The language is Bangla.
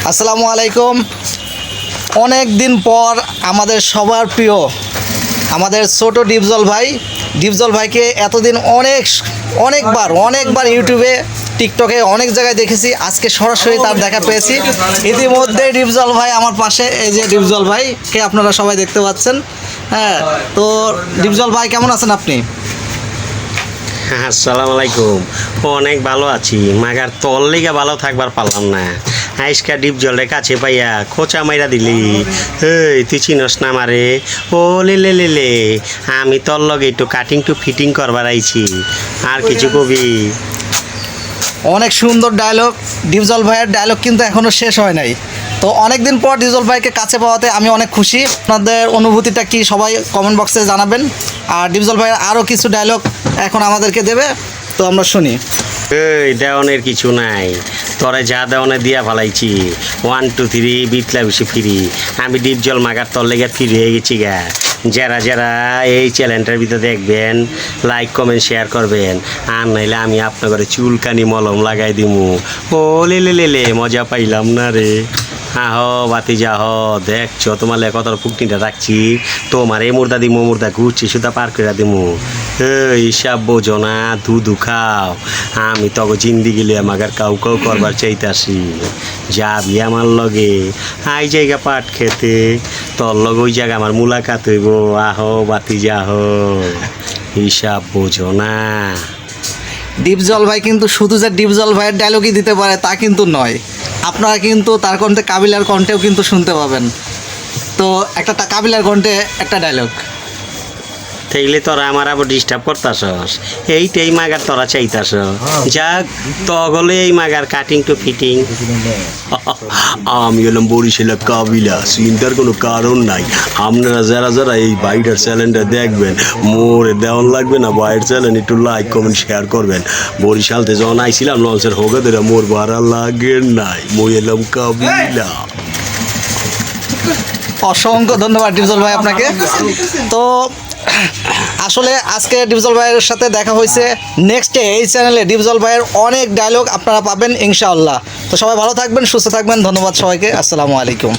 আসসালামু আলাইকুম। অনেক দিন পর আমাদের সবার প্রিয় আমাদের ছোট ডিপজল ভাইকে এতদিন অনেকবার ইউটিউবে টিকটকে অনেক জায়গায় দেখেছি, আজকে সরাসরি তার দেখা পেয়েছি। ইতিমধ্যে ডিপজল ভাই আমার পাশে, এই যে ডিপজল ভাইকে আপনারা সবাই দেখতে পাচ্ছেন। হ্যাঁ, তো ডিপজল ভাই কেমন আছেন আপনি? আসসালামু আলাইকুম। অনেক ভালো আছি, মাগার তোর লিগে ভালো থাকবার পারলাম না। আইসকা ডিপ জলের কাছে পাইয়া খোঁচা মাইরা দিলি। এই তুই চিনস না মারে? ও লে আমি তোর লগে একটু কাটিং টু ফিটিং করবার আইছি। আর কিছু কবি? অনেক সুন্দর ডায়লগ। ডিপজল ভাইয়ের ডায়লগ কিন্তু এখনও শেষ হয় নাই। তো অনেক দিন পর ডিপজল ভাইকে কাছে পাওয়াতে আমি অনেক খুশি। আপনাদের অনুভূতিটা কি সবাই কমেন্ট বক্সে জানাবেন। আর ডিপজল ভাইয়ের আরও কিছু ডায়লগ এখন আমাদেরকে দেবে, তো আমরা শুনি। এই দেওয়ানের কিছু নাই, তোরে যা দেওয়ানে দিয়া ফেলাইছি। 1 2 3 বিতলা বেশি ফিরি। আমি ডিপ জল মাগার তোর লেগে ফিরে হয়ে গেছি গা। যারা এই চ্যানেলটার ভিতরে দেখবেন, লাইক কমেন্ট শেয়ার করবেন। আর নাইলে আমি আপনার ঘরে চুলকানি মলম লাগাই দিমু। ও লে মজা পাইলাম না রে। আহ বাতি যাহ, দেখছো তোমার লে কত ফুকনিটা রাখছি। তোমার এই মুর্দা দিমু, মুর্দা ঘুরছি সুদা পার করে দিমু। হিসাব বোঝো না, দুধু খাও। আমি তখন জিন্দি গেলে আমাকে কাউ করবার চাইতাছি। যাবি আমার লগে আই জায়গা পাট খেতে, তোর লগে ওই জায়গা আমার মুলাকাত হইব। আহ বাতি যাহ, হিসাব বোঝো না। ডিপজল ভাই কিন্তু শুধু যে ডিপজল ভাইয়ের ডায়লগই দিতে পারে তা কিন্তু নয়, আপনারা কিন্তু তার কণ্ঠে কাবিলার কণ্ঠেও কিন্তু শুনতে পাবেন। তো একটা কাবিলার কণ্ঠে একটা ডায়লগ। তাইলে তোরা আমার আবার ডিস্টার্ব করতাছস। এইটাই মাগার তোরা চাইতাস। যাক, তগলে এই মাগার কাটিং টু ফিটিং। আমি হলাম বরিশালের কাবিলা, চিন্তার কোনো কারণ নাই। আপনারা যারা এই বাইরের চ্যানেলটা দেখবেন, মোরে দেওয়ান লাগবে না। বাইরের চ্যানেল একটু লাইক কমেন্ট শেয়ার করবেন। বরিশালতে যখন আইছিলাম লঞ্চের হোক ধরে মোর ভাড়া লাগে নাই। মই এলাম কাবিলা। অসংখ্য ধন্যবাদ ডিপজল ভাই আপনাকে। তো আসলে আজকে ডিপজল ভাইয়ের সাথে দেখা হয়েছে। নেক্সটে এই চ্যানেলে ডিপজল ভাইয়ের অনেক ডায়লগ আপনারা পাবেন ইনশাআল্লাহ। তো সবাই ভালো থাকবেন, সুস্থ থাকবেন। ধন্যবাদ সবাইকে। আসসালামু আলাইকুম।